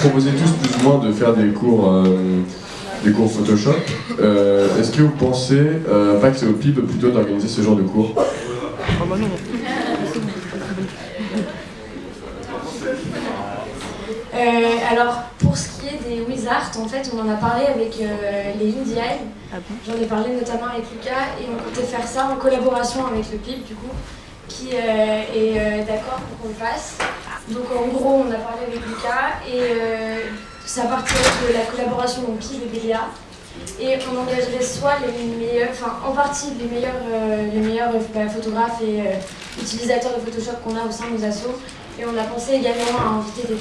proposez tous plus ou moins de faire des cours Photoshop. Est-ce que vous pensez pas que c'est au PIB plutôt d'organiser ce genre de cours? Ah bah non. Alors, pour ce qui est des WizArt, en fait, on en a parlé avec les Indie Eye. Ah bon? J'en ai parlé notamment avec Lucas et on comptait faire ça en collaboration avec le PIB, du coup, qui est d'accord pour qu'on le fasse. Donc, en gros, on a parlé avec Lucas et ça partirait de la collaboration entre PIB et BDA. Et on engagerait soit les meilleurs, enfin, en partie les meilleurs photographes et utilisateurs de Photoshop qu'on a au sein de nos assos. Et on a pensé également à inviter des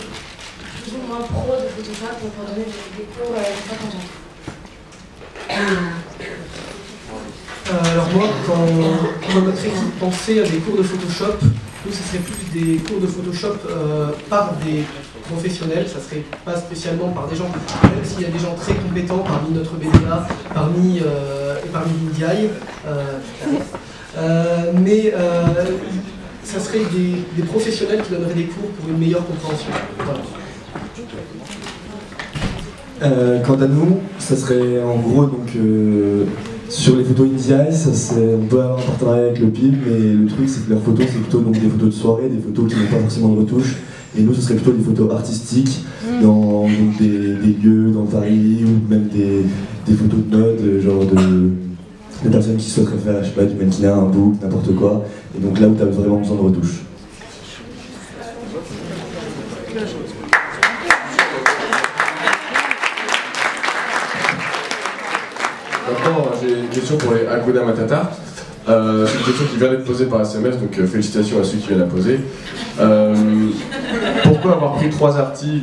plus ou moins pros de Photoshop pour donner des cours une fois qu'on Alors moi, quand notre équipe pensait à des cours de Photoshop, nous, ce serait plus des cours de Photoshop par des professionnels, ça serait pas spécialement par des gens, même s'il y a des gens très compétents parmi notre BDA, parmi l'Indie, mais ça serait des professionnels qui donneraient des cours pour une meilleure compréhension. Voilà. Quant à nous, ça serait en gros donc sur les photos Indie, on peut avoir un partenariat avec le PIB, mais le truc c'est que leurs photos c'est plutôt donc, des photos de soirée, des photos qui n'ont pas forcément de retouches, et nous ce serait plutôt des photos artistiques dans donc, des lieux dans Paris ou même des photos de mode, genre de personnes qui souhaiteraient faire, je sais pas, du mannequinat, un book, n'importe quoi, et donc là où tu as vraiment besoin de retouches. Maintenant, j'ai une question pour les Hakuna Matata. C'est une question qui vient d'être posée par SMS, donc félicitations à ceux qui viennent la poser. Pourquoi avoir pris trois artis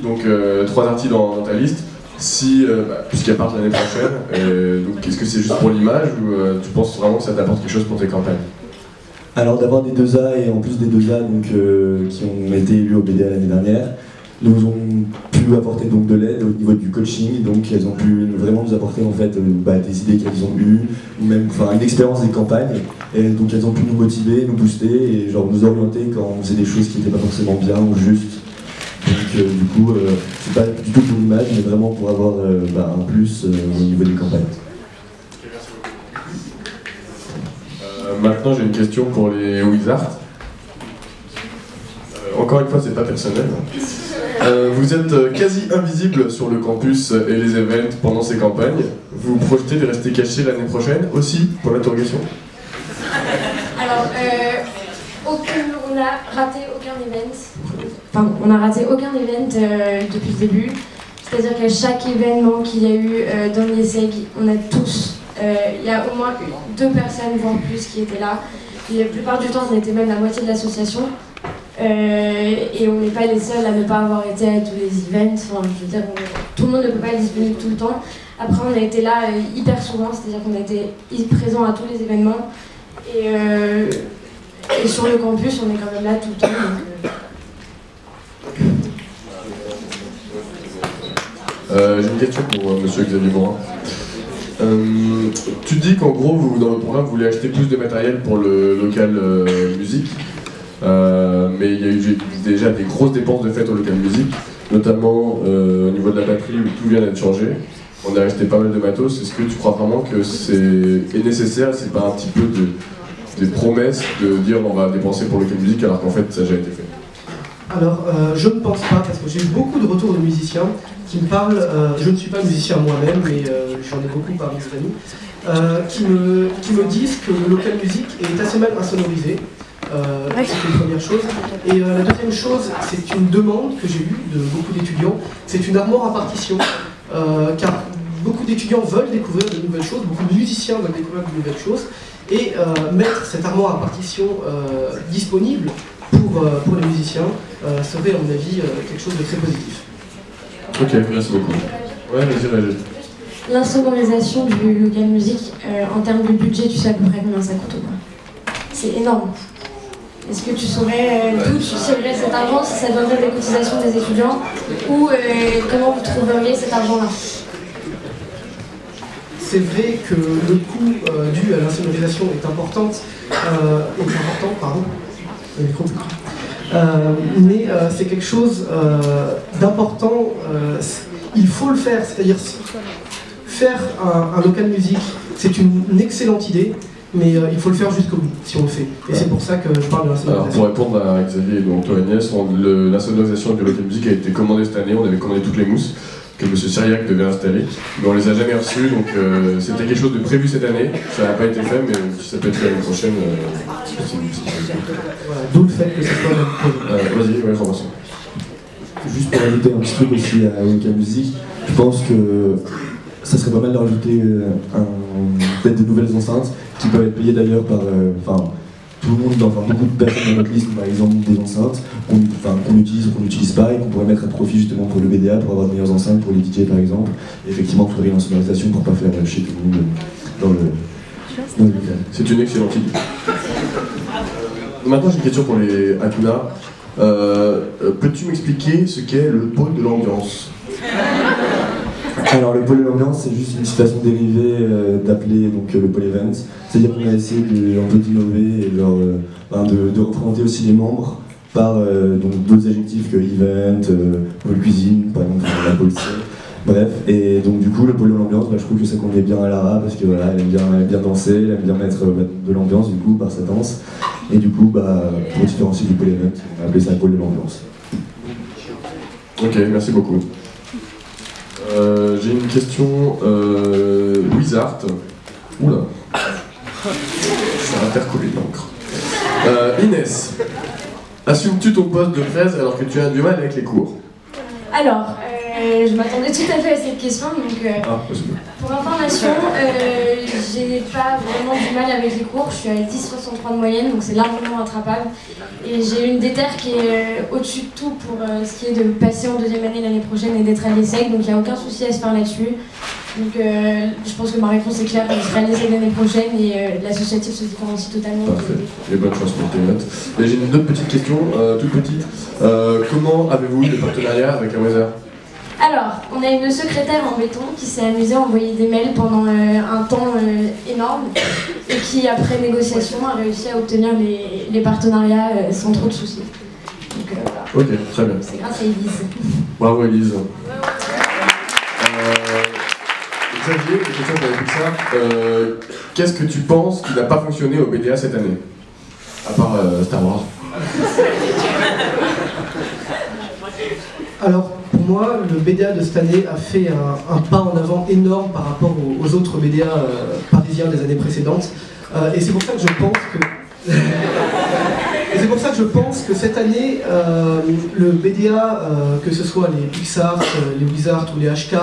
dans ta liste, puisqu'ils partent l'année prochaine, donc est-ce que c'est juste pour l'image ou tu penses vraiment que ça t'apporte quelque chose pour tes campagnes? Alors d'avoir des 2A et en plus des 2A donc, qui ont été élus au BDA l'année dernière, nous ont pu apporter donc de l'aide au niveau du coaching, donc elles ont pu vraiment nous apporter en fait des idées qu'elles ont eues, ou même une expérience des campagnes, et donc elles ont pu nous motiver, nous booster et genre nous orienter quand on faisait des choses qui n'étaient pas forcément bien ou justes. Donc du coup, c'est pas du tout pour l'image, mais vraiment pour avoir un plus au niveau des campagnes. Maintenant j'ai une question pour les WizArt. Encore une fois, c'est pas personnel. Vous êtes quasi invisible sur le campus et les events pendant ces campagnes. Vous projetez de rester caché l'année prochaine aussi, pour l'interrogation? Alors, on a raté aucun event. Enfin, on a raté aucun event depuis le début. C'est-à-dire qu'à chaque événement qu'il y a eu dans l'IESEG, on a tous, il y a au moins 2 personnes, voire plus, qui étaient là. Et la plupart du temps, on était même la moitié de l'association. Et on n'est pas les seuls à ne pas avoir été à tous les events. Enfin, je veux dire, tout le monde ne peut pas être disponible tout le temps. Après, on a été là hyper souvent, c'est-à-dire qu'on a été présents à tous les événements. Et sur le campus, on est quand même là tout le temps. J'ai une question pour monsieur Xavier Morin. Tu dis qu'en gros, dans votre programme, vous voulez acheter plus de matériel pour le local musique. Mais il y a eu déjà des grosses dépenses de fait au local musique, notamment au niveau de la batterie où tout vient d'être changé. On a acheté pas mal de matos. Est-ce que tu crois vraiment que c'est nécessaire? C'est pas un petit peu des promesses de dire on va dépenser pour le local musique alors qu'en fait ça a déjà été fait? Alors, je ne pense pas, parce que j'ai eu beaucoup de retours de musiciens qui me parlent, je ne suis pas musicien moi-même, mais j'en ai beaucoup parmi mes amis, qui me disent que le local musique est assez mal insonorisé. C'est une première chose. Et la deuxième chose, c'est une demande que j'ai eue de beaucoup d'étudiants, c'est une armoire à partition, car beaucoup d'étudiants veulent découvrir de nouvelles choses, beaucoup de musiciens veulent découvrir de nouvelles choses, et mettre cette armoire à partition disponible pour les musiciens serait à mon avis quelque chose de très positif. Ok, merci beaucoup. Ouais, vas-y, Régis. L'insonorisation du local musique, en termes de budget, tu sais à peu près combien ça coûte ou pas? C'est énorme. Est-ce que tu saurais d'où tu tirerais cet argent, si ça viendrait des cotisations des étudiants, ou comment vous trouveriez cet argent-là? C'est vrai que le coût dû à l'insonorisation est important, pardon. Le micro. mais c'est quelque chose d'important. Il faut le faire, c'est-à-dire faire un local musique, c'est une excellente idée, mais il faut le faire jusqu'au bout si on le fait. Et c'est pour ça que je parle de l'insonorisation. Alors pour répondre à Xavier et donc toi Agnès, l'insonorisation du local musique a été commandée cette année, on avait commandé toutes les mousses que M. Syriac devait installer, mais on les a jamais reçues, donc c'était quelque chose de prévu cette année, ça n'a pas été fait, mais si ça peut être fait l'année prochaine, voilà, d'où le fait que ce soit le projet. Vas-y, ouais, Robinson. Juste pour ajouter un petit truc aussi à local musique, je pense que ça serait pas mal de rajouter peut-être de nouvelles enceintes qui peuvent être payées d'ailleurs par tout le monde, beaucoup de personnes dans notre liste, par exemple des enceintes qu'on utilise ou qu'on n'utilise pas et qu'on pourrait mettre à profit justement pour le BDA, pour avoir de meilleures enceintes pour les DJ par exemple. Et effectivement, il faudrait une insonorisation pour pas faire chez tout le monde dans le local. C'est une excellente idée. Maintenant j'ai une question pour les Hakuna. Peux-tu m'expliquer ce qu'est le pôle de l'ambiance? Alors le pôle de l'ambiance, c'est juste une situation dérivée d'appeler le pôle event. C'est-à-dire qu'on a essayé un peu d'innover et de représenter aussi les membres par d'autres adjectifs que event, pôle cuisine, par exemple la pôle C. Bref, et donc du coup le pôle de l'ambiance, je trouve que ça convient bien à Lara parce que voilà, elle aime bien danser, elle aime bien mettre de l'ambiance du coup par sa danse. Et du coup, pour différencier du pôle event, on a appelé ça le pôle de l'ambiance. Ok, merci beaucoup. J'ai une question, Wizard. Oula, ça a intercollé l'encre. Inès, assumes-tu ton poste de fraise alors que tu as du mal avec les cours? Alors, je m'attendais tout à fait à cette question, donc pour information, j'ai pas vraiment du mal avec les cours, je suis à 10,63 de moyenne, donc c'est largement rattrapable. Et j'ai une déterre qui est au-dessus de tout pour ce qui est de passer en deuxième année l'année prochaine et d'être à l'ESSEC, donc il n'y a aucun souci à se faire là-dessus. Donc je pense que ma réponse est claire, je serai à l'ESSEC l'année prochaine et l'associatif se différencie totalement. Parfait, et bonne chance pour tes notes. Et j'ai une autre petite question, toute petite. Comment avez-vous eu le partenariat avec la Weather? Alors, on a une secrétaire en béton qui s'est amusée à envoyer des mails pendant un temps énorme et qui, après négociation, a réussi à obtenir les partenariats sans trop de soucis. Donc voilà. Ok, très bien. C'est grâce à Elise. Bravo Elise. Xavier, une question pour Pixar. Qu'est-ce que tu penses qui n'a pas fonctionné au BDA cette année? À part Star Wars. Alors, pour moi, le BDA de cette année a fait un pas en avant énorme par rapport aux autres BDA parisiens des années précédentes. Et c'est pour ça que je pense que... Et c'est pour ça que je pense que cette année, le BDA, que ce soit les Pixar, les Wizards ou les HK,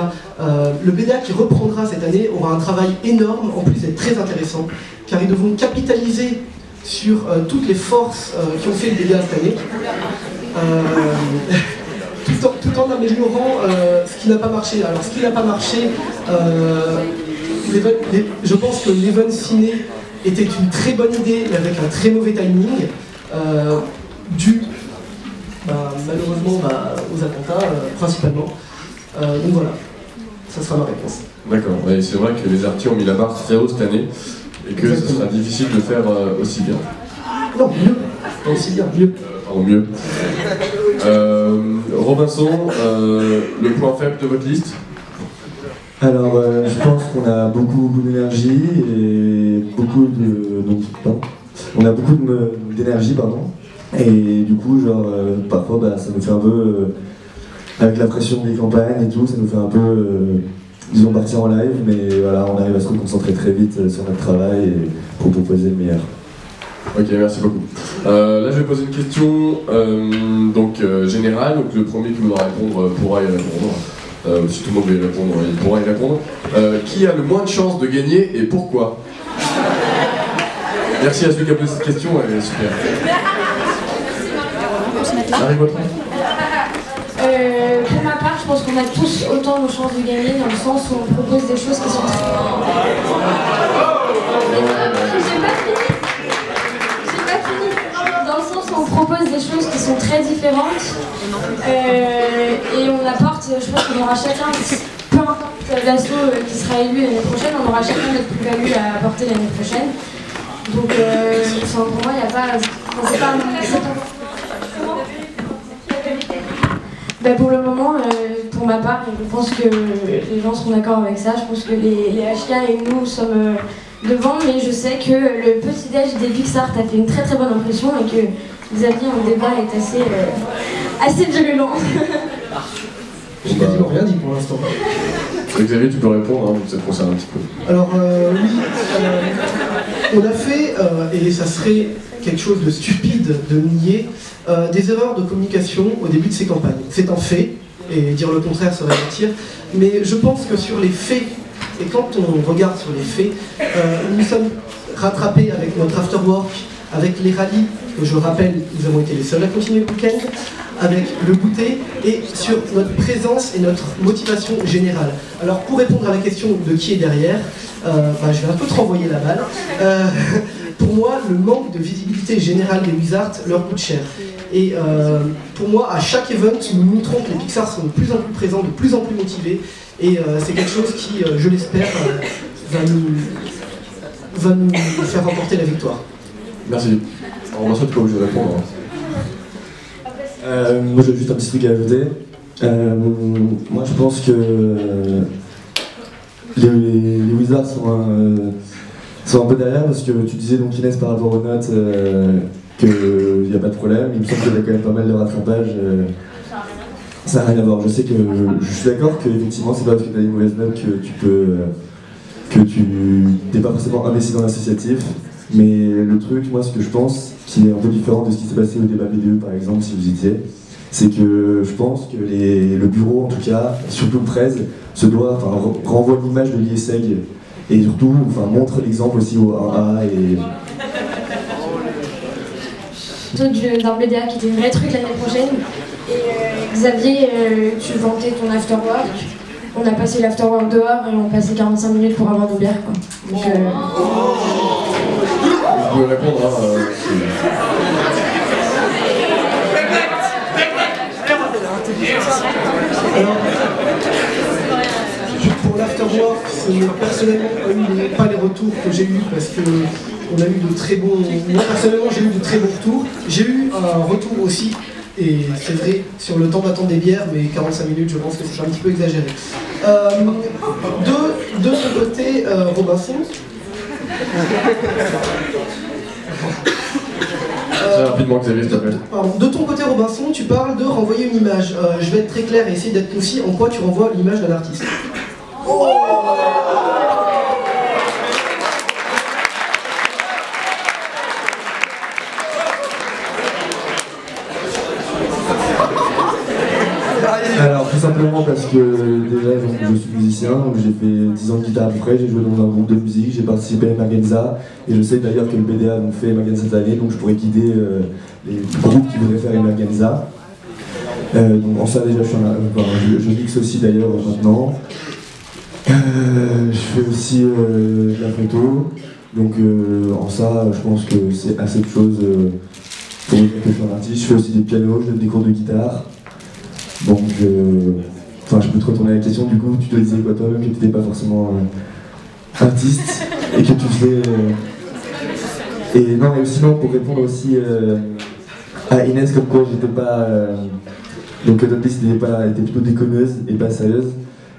le BDA qui reprendra cette année aura un travail énorme, en plus d'être très intéressant, car ils devront capitaliser sur toutes les forces qui ont fait le BDA cette année. Tout en améliorant ce qui n'a pas marché. Alors ce qui n'a pas marché, je pense que l'event ciné était une très bonne idée mais avec un très mauvais timing, dû malheureusement aux attentats principalement. Donc voilà, ça sera ma réponse. D'accord, ouais, c'est vrai que les artistes ont mis la barre très haut cette année et que ce sera difficile de faire aussi bien. Non, mieux. Aussi bien, mieux. Pardon, mieux. Robinson, le point faible de votre liste? Alors, je pense qu'on a beaucoup d'énergie et beaucoup d'énergie, et du coup, parfois, ça nous fait un peu, avec la pression des campagnes et tout, ça nous fait un peu, disons, partir en live, mais voilà, on arrive à se concentrer très vite sur notre travail et pour proposer le meilleur. Ok, merci beaucoup. Là, je vais poser une question générale. Donc, le premier qui voudra répondre pourra y répondre. Si tout le monde veut y répondre, il pourra y répondre. Qui a le moins de chances de gagner et pourquoi? Merci à celui qui a posé cette question, elle est super. Marie Vautrin. Pour ma part, je pense qu'on a tous autant nos chances de gagner dans le sens où on propose des choses qui sont très... On propose des choses qui sont très différentes et on apporte, je pense qu'on aura chacun, peu importe l'asso qui sera élu l'année prochaine, on aura chacun notre plus-value à apporter l'année prochaine. Donc pour moi, il n'y a pas... Pour le moment, pour ma part, je pense que les gens seront d'accord avec ça. Je pense que les HK et nous sommes devant, mais je sais que le petit-déj des Pixar t'a fait une très très bonne impression et que Xavier en débat est assez virulent. J'ai quasiment rien dit pour l'instant. Xavier, tu peux répondre, hein, ça te concerne un petit peu. Alors oui, on a fait, et ça serait quelque chose de stupide de nier, des erreurs de communication au début de ces campagnes. C'est un fait, et dire le contraire serait mentir, mais je pense que sur les faits, et quand on regarde sur les faits, nous sommes rattrapés avec notre afterwork, avec les rallyes, que je rappelle, nous avons été les seuls à continuer le week-end, avec le goûter, et sur notre présence et notre motivation générale. Alors pour répondre à la question de qui est derrière, je vais un peu te renvoyer la balle. Pour moi, le manque de visibilité générale des Wizards leur coûte cher. Et pour moi, à chaque event, nous montrons que les Pixar sont de plus en plus présents, de plus en plus motivés. Et c'est quelque chose qui, je l'espère, va nous faire remporter la victoire. Merci. Alors, Vincent, tu peux obligé de répondre. Moi, j'ai juste un petit truc à ajouter. Moi, je pense que les Wizards sont un peu derrière, parce que tu disais donc Inès par rapport aux notes qu'il n'y a pas de problème. Il me semble qu'il y a quand même pas mal de rattrapage. Ça n'a rien à voir. Je sais que je suis d'accord qu'effectivement c'est pas parce que tu as des mauvaises notes que tu n'es pas forcément investi dans l'associatif. Mais le truc, moi, ce que je pense, qui est un peu différent de ce qui s'est passé au débat BDE par exemple, si vous y étiez, c'est que je pense que le bureau, en tout cas, surtout le 13, renvoie l'image de l'ISEG et surtout montre l'exemple aussi au 1A et... D'un BDA qui était un vrai truc l'année prochaine. Et Xavier, tu vantais ton afterwork. On a passé l'afterwork dehors et on passait 45 minutes pour avoir nos bières, quoi. Donc, Vous pouvez répondre, hein, Alors, pour l'afterwork, personnellement, pas les retours que j'ai eus parce que on a eu de très bons... Moi, personnellement, j'ai eu de très bons retours. J'ai eu un retour aussi, et c'est vrai, sur le temps d'attente des bières, mais 45 minutes, je pense que c'est un petit peu exagéré. De ce côté, Robinson... très rapidement, Xavier, s'il te plaît. De ton côté, Robinson, tu parles de renvoyer une image. Je vais être très clair et essayer d'être concis. En quoi tu renvoies l'image d'un artiste? Alors tout simplement parce que déjà je suis musicien, donc j'ai fait 10 ans de guitare à peu près, j'ai joué dans un groupe de musique, j'ai participé à Emagenza, et je sais d'ailleurs que le BDA a fait Emagenza cette année, donc je pourrais guider les groupes qui voudraient faire Emagenza. Donc en ça déjà je mixe aussi d'ailleurs maintenant. Je fais aussi de la photo, donc en ça je pense que c'est assez de choses pour dire que je suis un artiste. Je fais aussi des pianos, je donne des cours de guitare. Donc, je peux te retourner à la question, du coup, tu te disais quoi toi-même, que tu n'étais pas forcément artiste, et que tu faisais... Et non, et sinon, pour répondre aussi à Inès, comme quoi j'étais pas... donc, notre piste était plutôt déconneuse et pas sérieuse,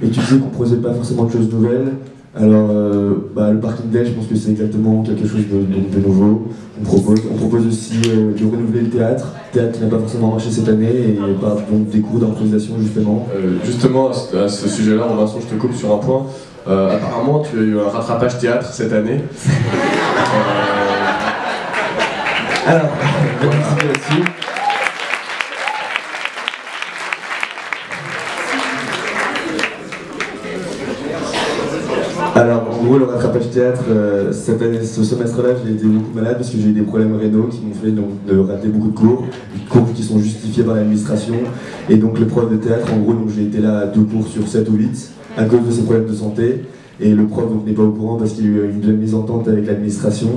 et tu disais qu'on proposait pas forcément de choses nouvelles. Alors, le Parking Day, je pense que c'est exactement quelque chose de nouveau. On propose aussi de renouveler le théâtre qui n'a pas forcément marché cette année, et donc des cours d'improvisation justement. Justement, à ce sujet-là, Vincent, je te coupe sur un point. Apparemment, tu as eu un rattrapage théâtre cette année. Alors, je vais participer là-dessus. Alors, en gros, le rattrapage théâtre, ce semestre-là, j'ai été beaucoup malade parce que j'ai eu des problèmes rénaux qui m'ont fait donc, de rater beaucoup de cours qui sont justifiés par l'administration. Et donc, le prof de théâtre, en gros, j'ai été là à 2 cours sur 7 ou 8 à cause de ces problèmes de santé. Et le prof n'est pas au courant parce qu'il y a eu une mésentente avec l'administration.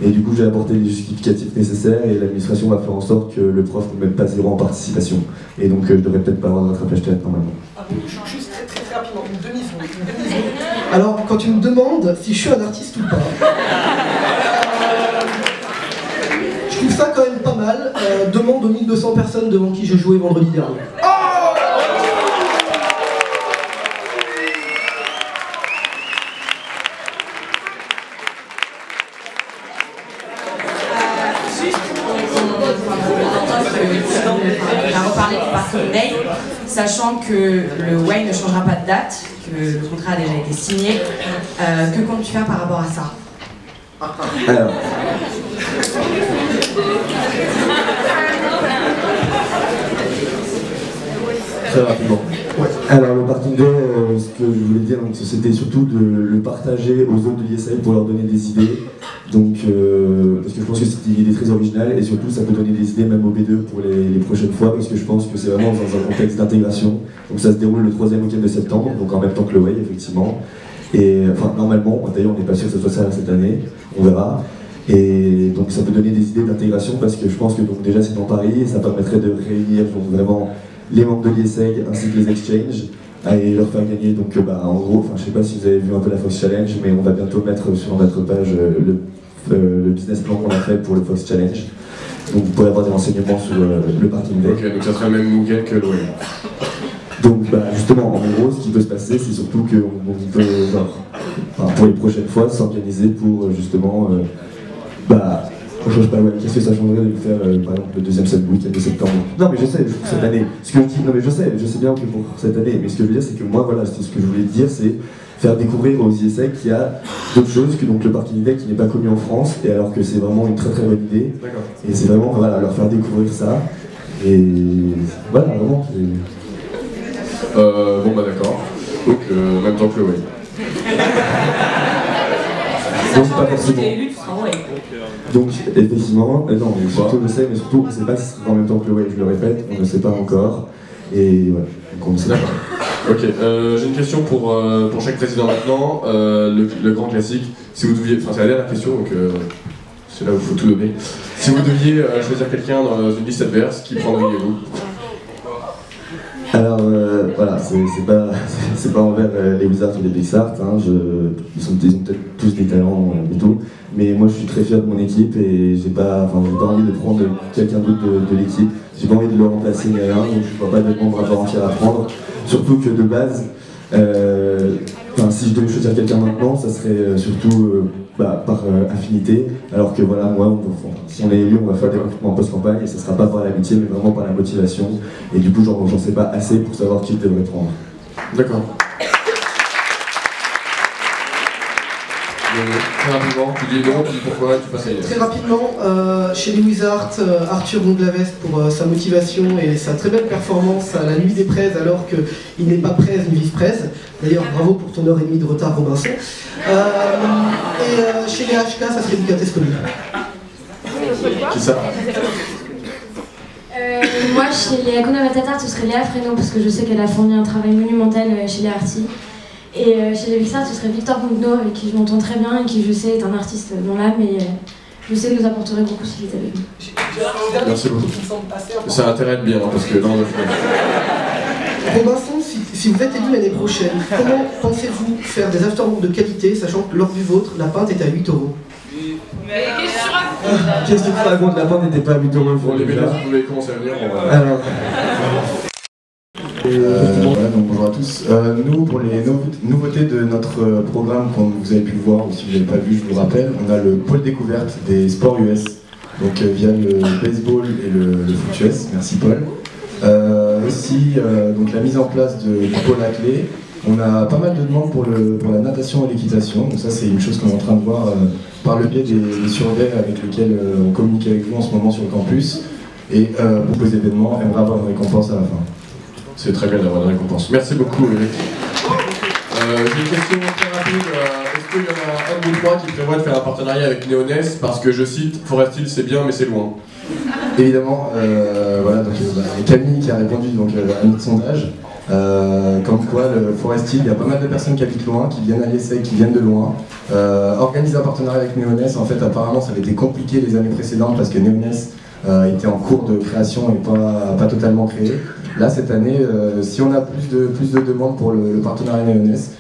Et du coup, j'ai apporté les justificatifs nécessaires et l'administration va faire en sorte que le prof ne mette pas 0 en participation. Et donc, je devrais peut-être pas avoir de rattrapage théâtre normalement. Juste très rapidement, une demi-seconde. Alors, quand tu me demandes si je suis un artiste ou pas, je trouve ça quand même pas mal. Demande aux 1200 personnes devant qui j'ai joué vendredi dernier. mail, sachant que le Way ne changera pas de date, que le contrat a déjà été signé. Que comptes-tu faire par rapport à ça? Alors. Très rapidement. Ouais. Alors le parking day, ce que je voulais dire, c'était surtout de le partager aux autres de l'ISL pour leur donner des idées. Donc, parce que je pense que c'est une idée très originale et surtout ça peut donner des idées même au B2 pour les prochaines fois, parce que je pense que c'est vraiment dans un contexte d'intégration. Donc ça se déroule le 3e week-end de septembre, donc en même temps que le Way effectivement. Et enfin normalement, d'ailleurs on n'est pas sûr que ce soit ça cette année, on verra. Et donc ça peut donner des idées d'intégration parce que je pense que donc déjà c'est dans Paris et ça permettrait de réunir donc, vraiment les membres de l'ISEG ainsi que les exchanges et leur faire gagner donc en gros, je sais pas si vous avez vu un peu la Fox Challenge, mais on va bientôt mettre sur notre page le business plan qu'on a fait pour le Fox Challenge. Donc vous pourrez avoir des renseignements sur le parking day. Ok, donc ça serait le même week-end que le Way. Donc justement, en gros, ce qui peut se passer, c'est surtout qu'on peut, pour les prochaines fois, s'organiser pour justement, on change pas, qu'est-ce que ça changerait de le faire, par exemple, le 2e week-end de septembre? Non, mais je sais, cette année, ce que je dis, non mais je sais bien que pour cette année, mais ce que je veux dire, c'est que moi, voilà, c'est ce que je voulais dire, c'est faire découvrir aux ISEC qu'il y a d'autres choses que donc le parking day qui n'est pas connu en France, et alors que c'est vraiment une très très bonne idée. D'accord. Et c'est vraiment, voilà, leur faire découvrir ça, et voilà, vraiment, d'accord. Donc, en même temps que le Way. Donc, pas forcément. Donc, effectivement, non, mais surtout, je sais, mais surtout, on ne sait pas si c'est en même temps que le Way, je le répète, on ne sait pas encore. Et voilà, donc on ne sait pas. Ok, j'ai une question pour chaque président maintenant. Le grand classique, si vous deviez. Enfin, c'est la dernière question, donc c'est là où il faut tout donner. Si vous deviez choisir quelqu'un dans une liste adverse, qui prendriez-vous? Alors voilà, c'est pas envers les Wizards ou les Pixar, hein, ils ont peut-être tous des talents et tout, mais moi je suis très fier de mon équipe et j'ai pas envie de prendre quelqu'un d'autre de l'équipe, j'ai pas envie de le remplacer ni rien, donc je vois pas de membre à part entière à prendre, surtout que de base, si je devais choisir quelqu'un maintenant, ça serait surtout par affinité, alors que voilà, moi, si on est élu, on va faire des recrutements en post-campagne et ce sera pas par l'amitié, mais vraiment par la motivation. Et du coup, j'en sais pas assez pour savoir qui je devrais prendre. D'accord. Très rapidement, tu dis non, tu dis pourquoi, tu passes ailleurs. Très rapidement, chez les Wizards, Arthur Bonglavest pour sa motivation et sa très belle performance à la nuit des prêts alors qu'il n'est pas prêt ni vice-presse. D'ailleurs, bravo pour ton 1h30 de retard, Robinson. Et chez les HK, ça serait Lucas Tescoli. Qui ça? Moi, chez les Hakuna Matata, ce serait Léa Frénon, parce que je sais qu'elle a fourni un travail monumental chez les Arty. Et chez les Pixar, ce serait Victor Pongno, avec qui je m'entends très bien et qui, je sais, est un artiste dans l'âme et je sais nous apporterait beaucoup s'il était avec nous. Merci beaucoup. Ça a intérêt à être bien, parce que dans le fond. Robinson, si vous êtes élu l'année prochaine, comment pensez-vous faire des afterworks de qualité, sachant que lors du vôtre, la pinte est à 8 €? Mais qu'est-ce Qu'est-ce que tu racontes? La pinte n'était pas à 8 €. Bon, les médias, vous pouvez commencer à venir. Alors. Voilà, donc bonjour à tous. Nous, pour les nouveautés de notre programme, comme vous avez pu le voir, ou si vous n'avez pas vu, je vous le rappelle, on a le pôle découverte des sports US, donc via le baseball et le foot US. Merci Paul. Donc la mise en place du pôle athlé. On a pas mal de demandes pour la natation et l'équitation, donc ça c'est une chose qu'on est en train de voir par le biais des surveys avec lesquels on communique avec vous en ce moment sur le campus. Et pour les événements, on aimerait avoir une récompense à la fin. C'est très bien d'avoir une récompense. Merci beaucoup, Eric. J'ai une question très rapide. Est-ce qu'il y en a un de vous trois qui prévoit de faire un partenariat avec Néonès? Parce que je cite, Forest Hill c'est bien mais c'est loin. Évidemment, voilà, donc il y a Camille qui a répondu donc, à notre sondage. Comme quoi, le Forest Hill, il y a pas mal de personnes qui habitent loin, qui viennent à l'essai, qui viennent de loin. Organiser un partenariat avec Néonès, en fait, apparemment, ça avait été compliqué les années précédentes parce que Néonès était en cours de création et pas totalement créé. Là, cette année, si on a plus de demandes pour le partenariat Néonès,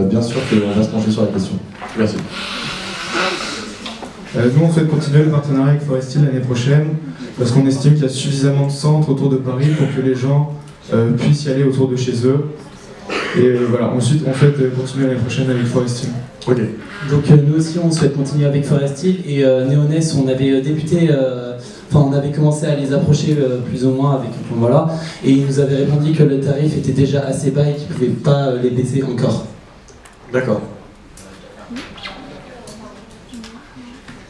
bien sûr qu'on va se pencher sur la question. Merci. Nous, on souhaite continuer le partenariat avec Forest Hill l'année prochaine parce qu'on estime qu'il y a suffisamment de centres autour de Paris pour que les gens puissent y aller autour de chez eux. Et voilà, ensuite, on souhaite continuer l'année prochaine avec Forest Hill. Ok. Donc nous aussi, on souhaite continuer avec Forest Hill et Néonès, on avait débuté Enfin, on avait commencé à les approcher plus ou moins avec voilà, et ils nous avaient répondu que le tarif était déjà assez bas et qu'ils ne pouvaient pas les baisser encore. D'accord.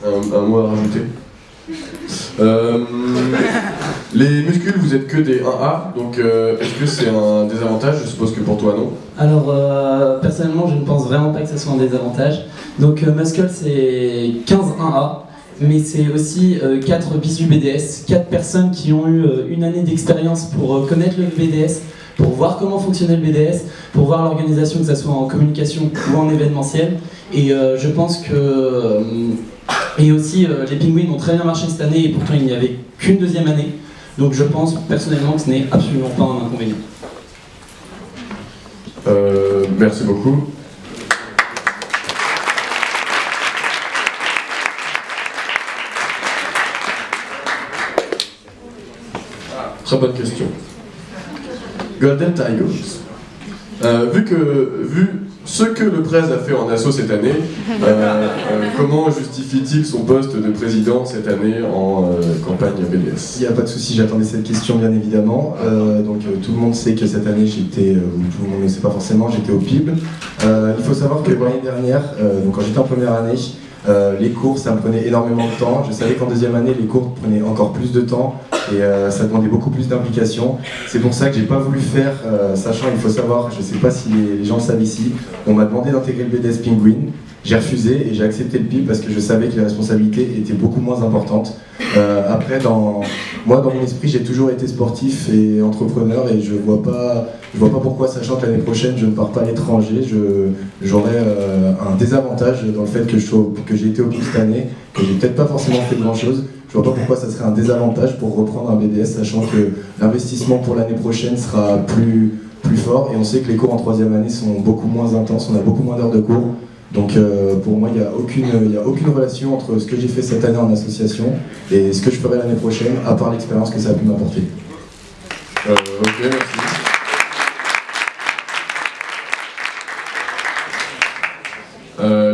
Un mot à rajouter. Les muscules, vous êtes que des 1A, donc est-ce que c'est un désavantage? Je suppose que pour toi non. Alors personnellement je ne pense vraiment pas que ce soit un désavantage. Donc Muscle c'est 15 1A, mais c'est aussi 4 bisous BDS, 4 personnes qui ont eu une année d'expérience pour connaître le BDS, pour voir comment fonctionnait le BDS, pour voir l'organisation, que ce soit en communication ou en événementiel. Et je pense que... et aussi les Penguins ont très bien marché cette année et pourtant il n'y avait qu'une deuxième année. Donc je pense personnellement que ce n'est absolument pas un inconvénient. Merci beaucoup. Très bonne question. Golden Tigers. Vu ce que le Prez a fait en asso cette année, comment justifie-t-il son poste de président cette année en campagne BDS? Il n'y a pas de souci, j'attendais cette question bien évidemment. Donc tout le monde sait que cette année j'étais, ou tout le monde ne sait pas forcément, j'étais au PIB. Il faut savoir que l'année dernière, donc quand j'étais en première année, les cours ça me prenait énormément de temps. Je savais qu'en deuxième année les cours prenaient encore plus de temps et ça demandait beaucoup plus d'implication. C'est pour ça que j'ai pas voulu faire, sachant il faut savoir, je sais pas si les gens le savent ici, on m'a demandé d'intégrer le BDS Penguin. J'ai refusé et j'ai accepté le PIB parce que je savais que les responsabilités étaient beaucoup moins importantes. Après, moi dans mon esprit, j'ai toujours été sportif et entrepreneur et je vois pas pourquoi, sachant que l'année prochaine je ne pars pas à l'étranger, j'aurais un désavantage dans le fait que j'ai été au PIB cette année, que j'ai peut-être pas forcément fait grand chose. Je vois pas pourquoi ça serait un désavantage pour reprendre un BDS, sachant que l'investissement pour l'année prochaine sera plus fort et on sait que les cours en troisième année sont beaucoup moins intenses, on a beaucoup moins d'heures de cours. Donc pour moi, il n'y a aucune relation entre ce que j'ai fait cette année en association et ce que je ferai l'année prochaine, à part l'expérience que ça a pu m'apporter. Ok, merci.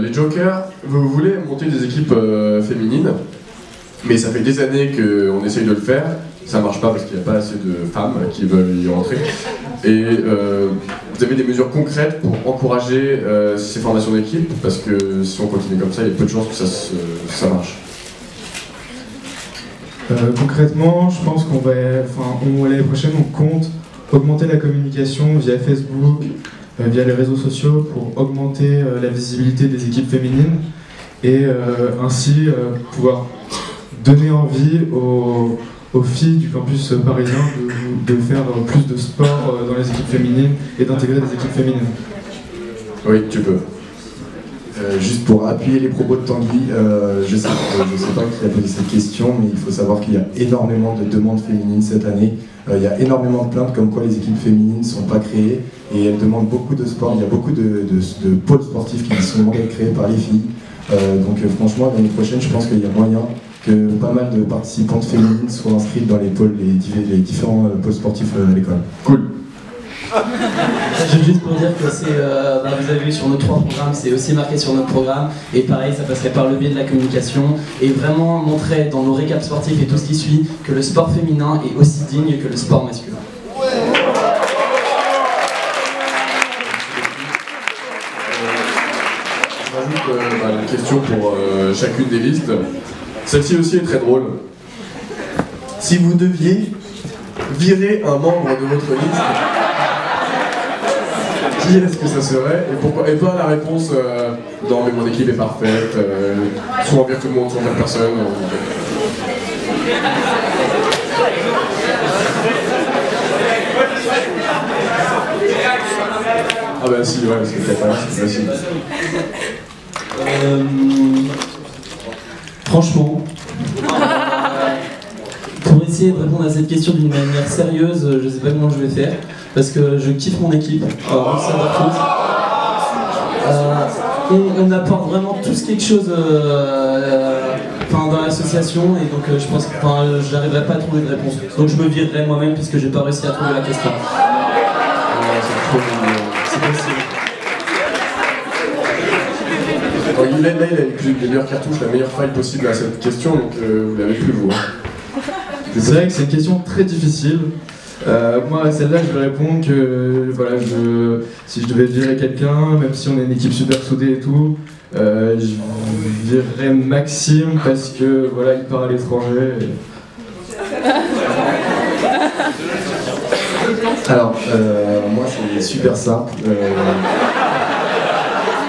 Les Jokers, vous voulez monter des équipes féminines, mais ça fait des années qu'on essaye de le faire, ça marche pas parce qu'il n'y a pas assez de femmes qui veulent y rentrer. Et vous avez des mesures concrètes pour encourager ces formations d'équipe, parce que si on continue comme ça, il y a peu de chances que ça marche. Concrètement, je pense qu'on va, l'année prochaine, on compte augmenter la communication via Facebook, via les réseaux sociaux pour augmenter la visibilité des équipes féminines et ainsi pouvoir donner envie aux filles du campus parisien de faire plus de sport dans les équipes féminines et d'intégrer des équipes féminines. Oui, tu peux. Juste pour appuyer les propos de Tanguy, je sais pas qui a posé cette question, mais il faut savoir qu'il y a énormément de demandes féminines cette année. Il y a énormément de plaintes comme quoi les équipes féminines ne sont pas créées et elles demandent beaucoup de sport. Il y a beaucoup de pôles sportifs qui sont créés par les filles. Donc franchement, l'année prochaine, je pense qu'il y a moyen que pas mal de participantes féminines soient inscrites dans les différents pôles sportifs à l'école. Cool. Juste pour dire que c'est, vous avez vu sur nos 3 programmes, c'est aussi marqué sur notre programme, et pareil, ça passerait par le biais de la communication, et vraiment montrer dans nos récaps sportifs et tout ce qui suit que le sport féminin est aussi digne que le sport masculin. Je rajoute une question pour chacune des listes. Celle-ci aussi est très drôle. Si vous deviez virer un membre de votre liste, qui est-ce que ça serait et pourquoi? Et pas la réponse non mais mon équipe est parfaite, soit on vire tout le monde, soit on vire personne. Ah bah si, ouais, parce que t'as pas là, c'est facile. Franchement, pour essayer de répondre à cette question d'une manière sérieuse, je sais pas comment je vais faire, parce que je kiffe mon équipe, on s'en va tous. On apporte vraiment tous quelque chose dans l'association, et donc je pense que j'arriverai pas à trouver de réponse. Donc je me virerai moi-même puisque j'ai pas réussi à trouver la question. C'est possible. Là, il a les meilleures cartouches, la meilleure faille possible à cette question, donc vous l'avez plus vous. Hein. C'est vrai que c'est une question très difficile. Moi, à celle-là, je vais répondre que voilà, si je devais virer quelqu'un, même si on est une équipe super soudée et tout, je virerais Maxime parce que voilà, il part à l'étranger. Alors, moi, c'est super simple.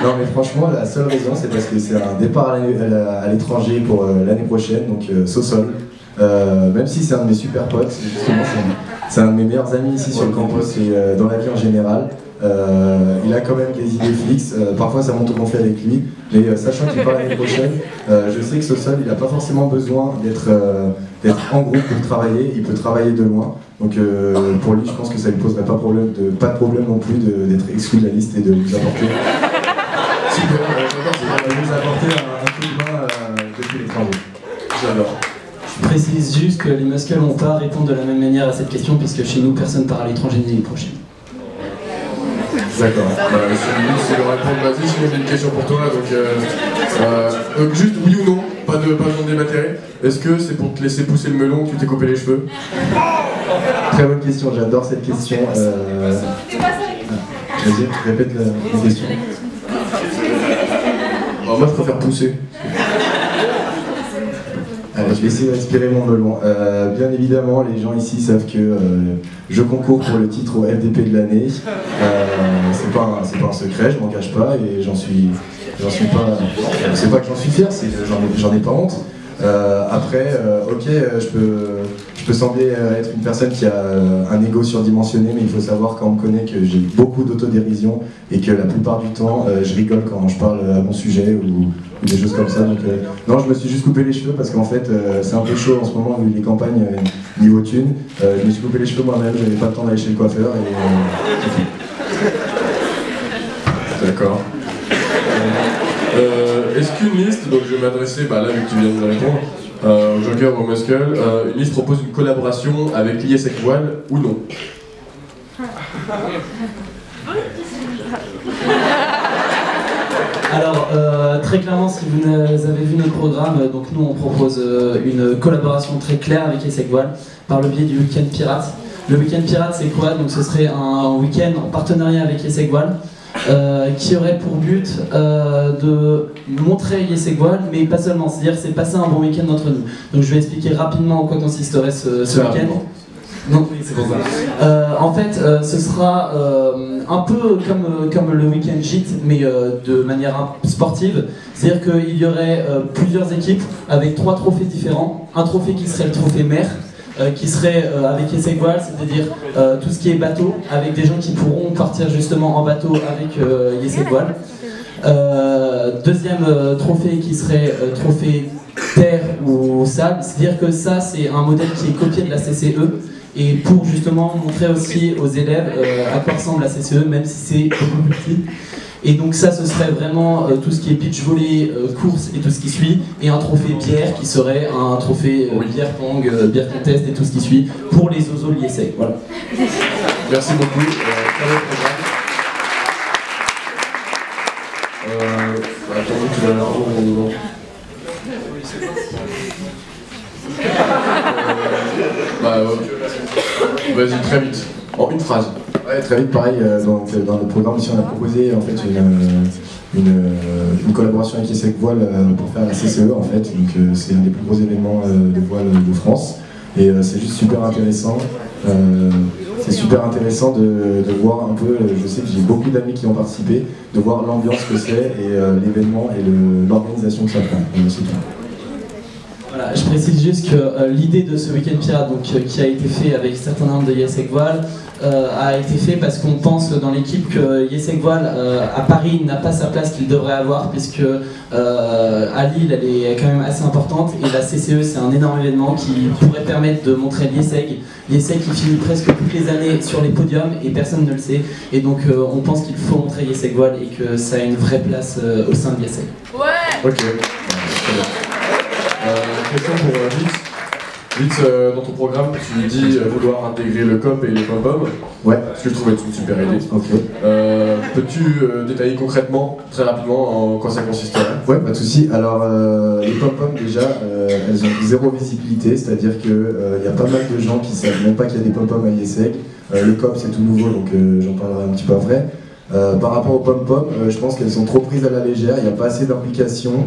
Non, mais franchement, la seule raison, c'est parce que c'est un départ à l'étranger pour l'année prochaine, donc Sosol. Même si c'est un de mes super potes, justement, c'est un de mes meilleurs amis ici sur le campus et dans la vie en général. Il a quand même des idées fixes, parfois ça monte au conflit avec lui, mais sachant qu'il part l'année prochaine, je sais que Sosol, il n'a pas forcément besoin d'être en groupe pour travailler, il peut travailler de loin. Donc pour lui, je pense que ça ne lui poserait pas de problème non plus d'être exclu de la liste et de nous apporter, un coup de main depuis l'étranger. J'adore. Je précise juste que les Muscles n'ont pas à répondre de la même manière à cette question, puisque chez nous, personne part à l'étranger l'année prochaine. D'accord. C'est le répondre. Vas-y, sinon j'ai une question pour toi. Donc juste oui ou non, pas besoin de dématérer. Est-ce que c'est pour te laisser pousser le melon que tu t'es coupé les cheveux? Très bonne question, j'adore cette question. Vas-y, répète la question. Moi je préfère pousser. Allez, je vais essayer de respirer mon melon. Bien évidemment, les gens ici savent que je concours pour le titre au FDP de l'année. C'est pas un secret, je m'en cache pas et j'en suis pas. C'est pas que j'en suis fier, c'est que j'en ai pas honte. Après, ok, je peux sembler être une personne qui a un ego surdimensionné, mais il faut savoir quand on me connaît que j'ai beaucoup d'autodérision et que la plupart du temps, je rigole quand je parle à mon sujet ou des choses comme ça. Donc, non, je me suis juste coupé les cheveux parce qu'en fait, c'est un peu chaud en ce moment vu les campagnes niveau thune. Je me suis coupé les cheveux moi-même, j'avais pas le temps d'aller chez le coiffeur et D'accord. Est-ce qu'une liste, donc je vais m'adresser, là vu que tu viens de me répondre, au Joker ou au Muscle, une liste propose une collaboration avec l'ISEC Voile ou non? Alors, très clairement, si vous avez vu notre programme, donc nous on propose une collaboration très claire avec l'ISEC Voile par le biais du Week-end Pirate. Le Week-end Pirate, c'est quoi? Donc ce serait un week-end en partenariat avec l'ISEC Voile. Qui aurait pour but de montrer l'ISEC Voile, mais pas seulement, c'est-à-dire c'est passer un bon week-end entre nous. Donc je vais expliquer rapidement en quoi consisterait ce week-end. Non, oui, c'est pour ça. En fait, ce sera un peu comme le week-end JIT, mais de manière sportive. C'est-à-dire qu'il y aurait plusieurs équipes avec 3 trophées différents. Un trophée qui serait le trophée maire, qui serait avec l'ISEC Voile, c'est-à-dire tout ce qui est bateau, avec des gens qui pourront partir justement en bateau avec l'ISEC Voile. Deuxième trophée qui serait trophée terre ou sable, c'est-à-dire que ça c'est un modèle qui est copié de la CCE, et pour justement montrer aussi aux élèves à quoi ressemble la CCE, même si c'est beaucoup plus petit. Et donc ça, ce serait vraiment tout ce qui est beach volley, course et tout ce qui suit, et un trophée bière qui serait un trophée bière pong, bière contest et tout ce qui suit pour les ozos de l'ISEC. Voilà. Merci beaucoup. Très bon programme. Attendez, tu vas l'avoir. Vas-y, très vite. En une phrase. Ouais, très vite, pareil, dans le programme aussi on a proposé en fait une collaboration avec l'ISEC Voile pour faire la CCE en fait, donc c'est un des plus gros événements de voile de France et c'est juste super intéressant. C'est super intéressant de voir un peu, je sais que j'ai beaucoup d'amis qui ont participé, de voir l'ambiance que c'est et l'événement et l'organisation que ça prend. Voilà, je précise juste que l'idée de ce week-end pirate, donc, qui a été fait avec certains membres de l'ISEC Voile, a été fait parce qu'on pense dans l'équipe que l'ISEC Voile à Paris n'a pas sa place qu'il devrait avoir, puisque à Lille elle est quand même assez importante, et la CCE c'est un énorme événement qui pourrait permettre de montrer l'ISEC. L'ISEC qui finit presque toutes les années sur les podiums et personne ne le sait, et donc on pense qu'il faut montrer l'ISEC Voile et que ça a une vraie place au sein de l'ISEC. Ouais. Ok. Question pour Vix. Vix, dans ton programme, tu dis vouloir intégrer le COP et les pom-pom. Ouais. Ce que je trouve être une super idée. Ok. peux-tu détailler concrètement, très rapidement, en quoi ça consisterait? Ouais, pas de souci. Alors, les pom-pom, déjà, elles ont zéro visibilité, c'est-à-dire qu'il y a pas mal de gens qui ne savent même pas qu'il y a des pom-pom à l'IESEG. Le COP, c'est tout nouveau, donc j'en parlerai un petit peu après. Par rapport aux pom-pom, je pense qu'elles sont trop prises à la légère, il n'y a pas assez d'implication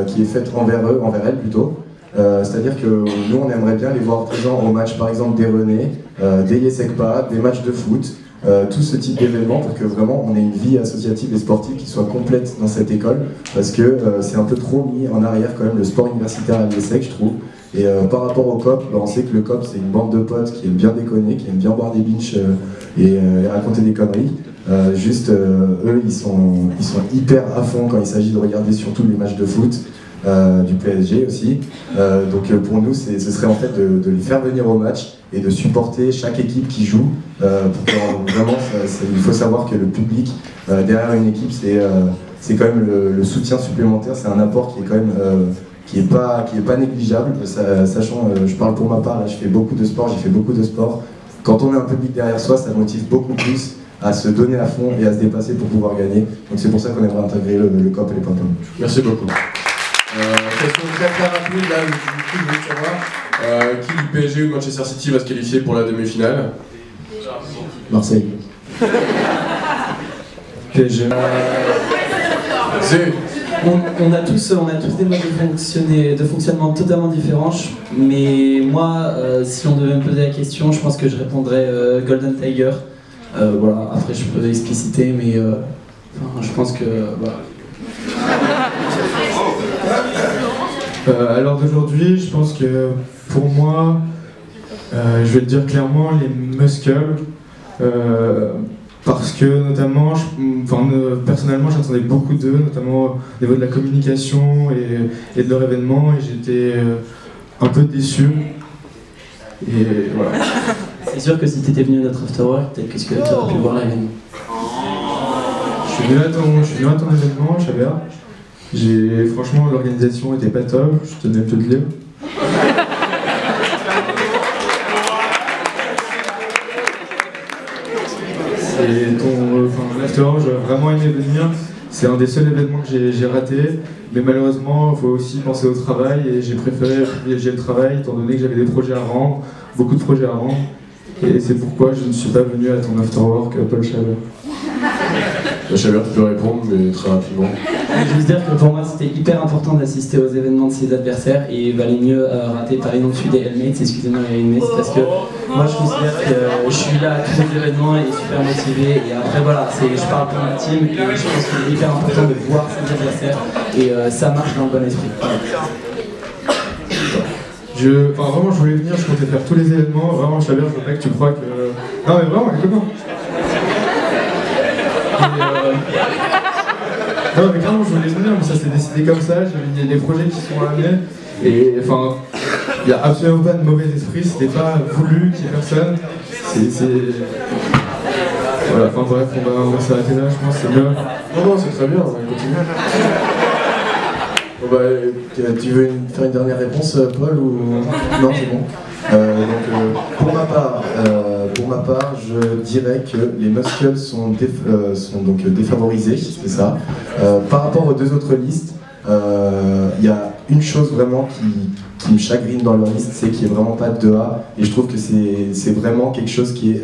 qui est faite envers elles plutôt. C'est-à-dire que nous, on aimerait bien les voir présents au match, par exemple, des René, des IESEGPA, des matchs de foot, tout ce type d'événements pour que vraiment on ait une vie associative et sportive qui soit complète dans cette école, parce que c'est un peu trop mis en arrière quand même le sport universitaire à l'IESEG, je trouve. Et par rapport au COP, on sait que le COP c'est une bande de potes qui aime bien déconner, qui aime bien boire des binges et raconter des conneries. Eux ils sont hyper à fond quand il s'agit de regarder surtout les matchs de foot, du PSG aussi. Donc pour nous ce serait en fait de les faire venir au match et de supporter chaque équipe qui joue, pour que vraiment il faut savoir que le public derrière une équipe c'est quand même le soutien supplémentaire, c'est un apport qui est quand même qui est pas négligeable, sachant, je parle pour ma part, là je fais beaucoup de sport, j'ai fait beaucoup de sport. Quand on a un public derrière soi, ça motive beaucoup plus à se donner à fond et à se dépasser pour pouvoir gagner. Donc c'est pour ça qu'on aimerait intégrer le COP et les pom-pom. Merci beaucoup. Question très rapide, là, du coup, je veux savoir qui du PSG ou de Manchester City va se qualifier pour la demi-finale? Marseille. PSG. On a tous des modes de fonctionnement totalement différents, mais moi, si on devait me poser la question, je pense que je répondrais Golden Tiger. Voilà, après je peux expliciter, mais je pense que voilà. À l'heure d'aujourd'hui, je pense que pour moi, je vais le dire clairement, les Muscles, parce que notamment, personnellement j'attendais beaucoup d'eux, notamment au niveau de la communication et de leur événement, et j'étais un peu déçu. Et voilà. C'est sûr que si tu étais venu à notre afterwork, peut-être que tu aurais pu voir l'événement. Je suis venu à ton événement, Chabert. Franchement, l'organisation était pas top, je tenais à te le dire. Et l'afterwork, j'aurais vraiment aimé venir. C'est un des seuls événements que j'ai raté, mais malheureusement, il faut aussi penser au travail et j'ai préféré privilégier le travail étant donné que j'avais des projets à rendre, beaucoup de projets à rendre. Et c'est pourquoi je ne suis pas venu à ton afterwork, Paul Chabert. Chabert, tu peux répondre, mais très rapidement. Je veux dire que pour moi c'était hyper important d'assister aux événements de ses adversaires et il valait mieux rater par exemple celui des Helmets, excusez-moi les Helmets, parce que moi je considère que je suis là à tous les événements et super motivé et après voilà, je parle pour ma team et je pense qu'il est hyper important de voir ses adversaires et ça marche dans le bon esprit. Vraiment je voulais venir, je comptais faire tous les événements, vraiment Chabert, je veux pas que tu crois que... Non mais vraiment, écoute-moi. Non mais clairement je voulais venir, mais ça s'est décidé comme ça, il y a des projets qui sont amenés, et enfin, il n'y a absolument pas de mauvais esprit, c'était pas voulu qu'il y ait personne, Voilà, enfin bref, on va s'arrêter là, je pense, c'est bien. Non, c'est très bien, on va continuer. Bon tu veux faire une dernière réponse, Paul, ou... Non, c'est bon. Pour ma part, je dirais que les Muscles sont donc défavorisés, c'est ça. Par rapport aux deux autres listes, il y a une chose vraiment qui me chagrine dans leur liste, c'est qu'il n'y ait vraiment pas de 2A, et je trouve que c'est vraiment quelque chose qui est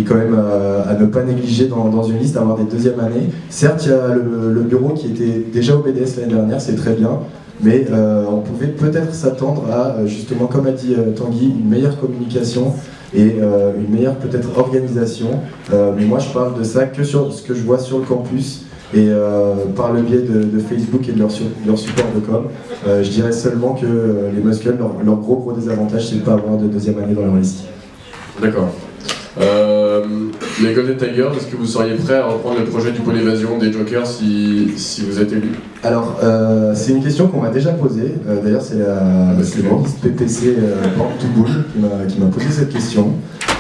quand même à ne pas négliger dans une liste, avoir des deuxièmes années. Certes, il y a le bureau qui était déjà au BDS l'année dernière, c'est très bien, mais on pouvait peut-être s'attendre à, justement, comme a dit Tanguy, une meilleure communication et une meilleure peut-être organisation. Mais moi, je parle de ça que sur ce que je vois sur le campus et par le biais de Facebook et de leur support de com. Je dirais seulement que les Muscles, leur gros désavantage, c'est de ne pas avoir de deuxième année dans leur liste. D'accord. Les Golden Tigers, est-ce que vous seriez prêt à reprendre le projet du pôle évasion des Jokers si vous êtes élu? Alors, c'est une question qu'on m'a déjà posée. D'ailleurs, c'est la liste PPC Banque Touboul qui m'a posé cette question.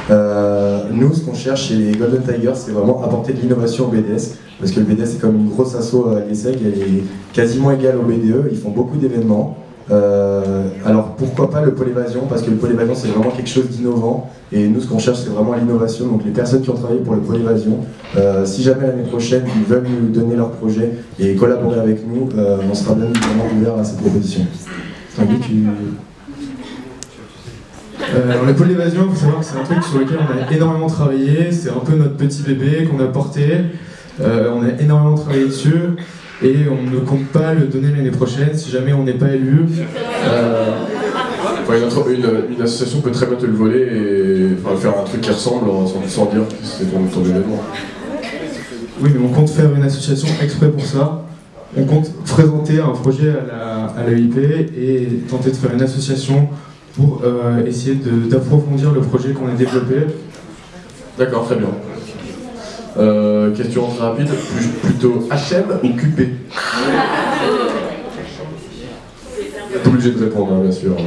Nous, ce qu'on cherche chez les Golden Tigers, c'est vraiment apporter de l'innovation au BDS, parce que le BDS est comme une grosse asso à l'IESEG, elle est quasiment égale au BDE, ils font beaucoup d'événements. Alors pourquoi pas le pôle évasion, parce que le pôle évasion c'est vraiment quelque chose d'innovant et nous ce qu'on cherche c'est vraiment l'innovation. Donc les personnes qui ont travaillé pour le pôle évasion, si jamais l'année prochaine ils veulent nous donner leur projet et collaborer avec nous, on sera bien évidemment ouvert à cette proposition. Tanguy, Alors le pôle d'évasion, il faut savoir que c'est un truc sur lequel on a énormément travaillé, c'est un peu notre petit bébé qu'on a porté, on a énormément travaillé dessus et on ne compte pas le donner l'année prochaine si jamais on n'est pas élu. Une association peut très bien te le voler et faire un truc qui ressemble sans dire que c'est ton événement. Oui, mais on compte faire une association exprès pour ça. On compte présenter un projet à l'EIP et tenter de faire une association pour essayer d'approfondir le projet qu'on a développé. D'accord, très bien. Question très rapide, plutôt HM ou QP? Pas obligé de répondre, hein, bien sûr.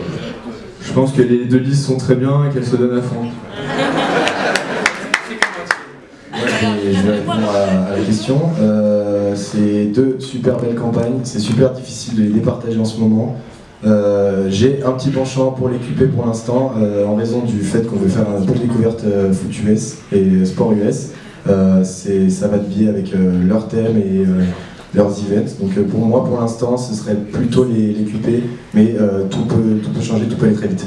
Je pense que les deux listes sont très bien et qu'elles se donnent à fond. Je vais répondre à la question. C'est deux super belles campagnes, c'est super difficile de les départager en ce moment. J'ai un petit penchant pour les QP pour l'instant, en raison du fait qu'on veut faire un peu de découverte foot US et sport US. Ça va de biais avec leur thème et leurs events. Donc pour moi, pour l'instant, ce serait plutôt les QP, mais tout peut changer, tout peut aller très vite.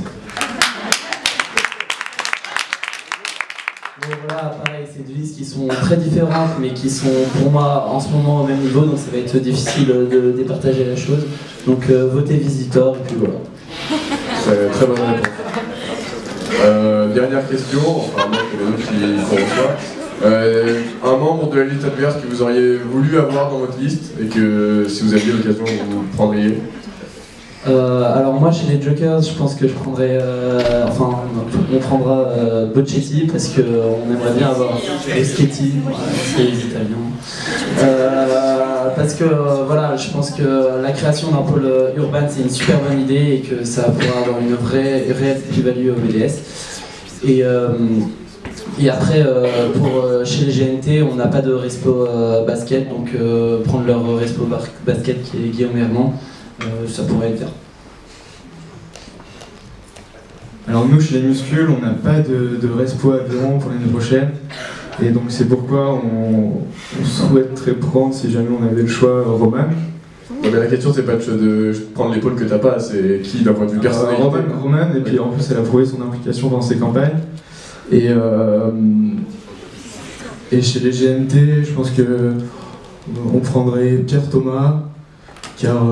Bon, voilà, pareil, c'est deux listes qui sont très différentes, mais qui sont pour moi en ce moment au même niveau, donc ça va être difficile de départager la chose. Donc votez Visitor, et puis voilà. C'est très bonne réponse. Dernière question, enfin moi que les autres qui font choix. Un membre de la liste adverse que vous auriez voulu avoir dans votre liste et que si vous aviez l'occasion vous prendriez? Alors moi chez les Jokers je pense que je prendrais, on prendra Bocchetti parce qu'on aimerait bien avoir Schetti, c'est les Italiens. Parce que voilà, je pense que la création d'un pôle urbain c'est une super bonne idée et que ça pourra avoir une réelle plus-value au BDS. Et après, chez les GNT, on n'a pas de respo basket, donc prendre leur respo basket qui est Guillaume Herman, ça pourrait le faire. Alors nous, chez les Muscules, on n'a pas de respo avion pour l'année prochaine, et donc c'est pourquoi on souhaiterait prendre, si jamais on avait le choix, Roman. Ouais, mais la question c'est pas de prendre l'épaule que t'as pas, c'est qui d'un point de vue personnel. Roman, et puis en plus elle a prouvé son implication dans ses campagnes. Et chez les GNT, je pense que on prendrait Pierre Thomas, car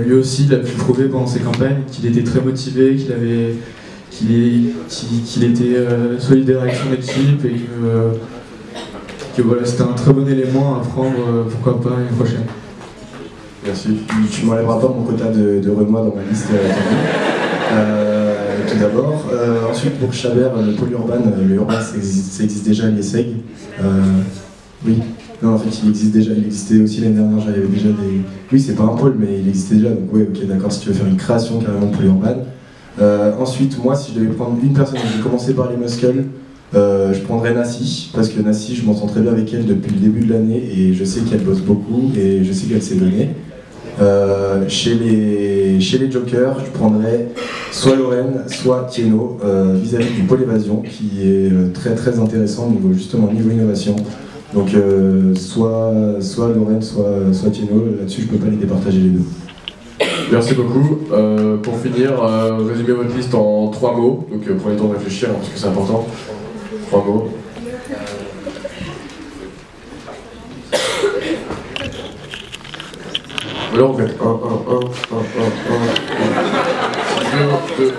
lui aussi il a pu prouver pendant ses campagnes qu'il était très motivé, qu'il était solidaire avec son équipe et que voilà, c'était un très bon élément à prendre, pourquoi pas l'année prochaine. Merci. Tu m'enlèveras pas mon quota de Renoir dans ma liste. Tout d'abord. Ensuite, pour Chabert, le pôle urbain, le urbain ça existe déjà à l'IESEG. Oui, non, en fait, il existe déjà. Il existait aussi l'année dernière, j'avais déjà des. Oui, c'est pas un pôle, mais il existait déjà. Donc, oui, ok, d'accord, si tu veux faire une création carrément de pôle urbain. Ensuite, moi, si je devais prendre une personne, je vais commencer par les Muscles. Je prendrais Nassi, parce que Nassi, je m'entends très bien avec elle depuis le début de l'année et je sais qu'elle bosse beaucoup et je sais qu'elle s'est donnée. Chez les Jokers, je prendrais soit Lorraine, soit Tieno vis-à-vis du pôle évasion qui est très très intéressant justement niveau innovation. Donc soit Lorraine, soit Tieno, là-dessus je peux pas les départager les deux. Merci beaucoup. Pour finir, résumez votre liste en 3 mots, donc prenez le temps de réfléchir parce que c'est important. 3 mots. Alors on fait 1, 1, 1, 1, 1, 2, 2,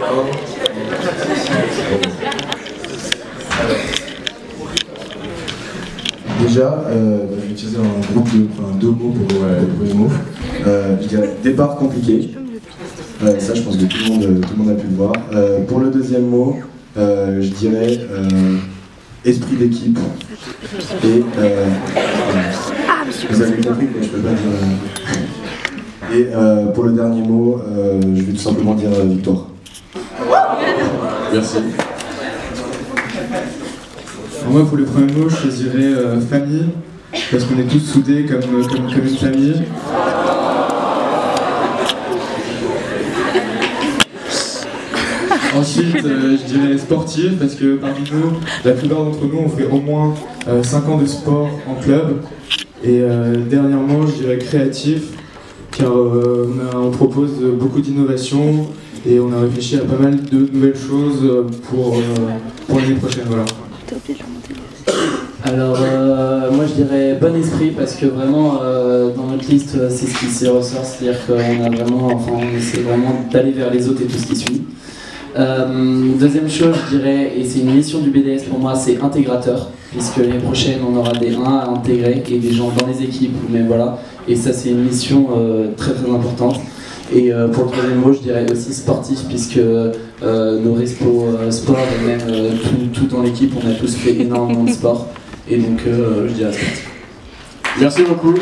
1. Déjà, je vais utiliser un groupe de 2 mots pour les mots. Je dirais départ compliqué. Ça, je pense que tout le monde a pu le voir. Pour le deuxième mot, je dirais esprit d'équipe. Et vous avez compris que je peux pas dire. Et pour le dernier mot, je vais tout simplement dire victoire. Merci. Alors moi, pour le premier mot, je choisirais famille, parce qu'on est tous soudés comme une famille. Ensuite, je dirais sportif, parce que parmi nous, la plupart d'entre nous, on fait au moins 5 ans de sport en club. Et dernièrement, je dirais créatif, car on propose beaucoup d'innovations et on a réfléchi à pas mal de nouvelles choses pour l'année prochaine. Voilà. Alors, moi je dirais bon esprit, parce que vraiment dans notre liste c'est ce qui s'y ressort, c'est-à-dire on essaie vraiment d'aller vers les autres et tout ce qui suit. Deuxième chose, je dirais, et c'est une mission du BDS pour moi, c'est intégrateur, puisque l'année prochaine on aura des 1 à intégrer et des gens dans les équipes, mais voilà, et ça c'est une mission très très importante. Et pour le troisième mot, je dirais aussi sportif, puisque nos respos sport et même tout dans l'équipe, on a tous fait énormément de sport, et donc je dirais sportif. Merci beaucoup.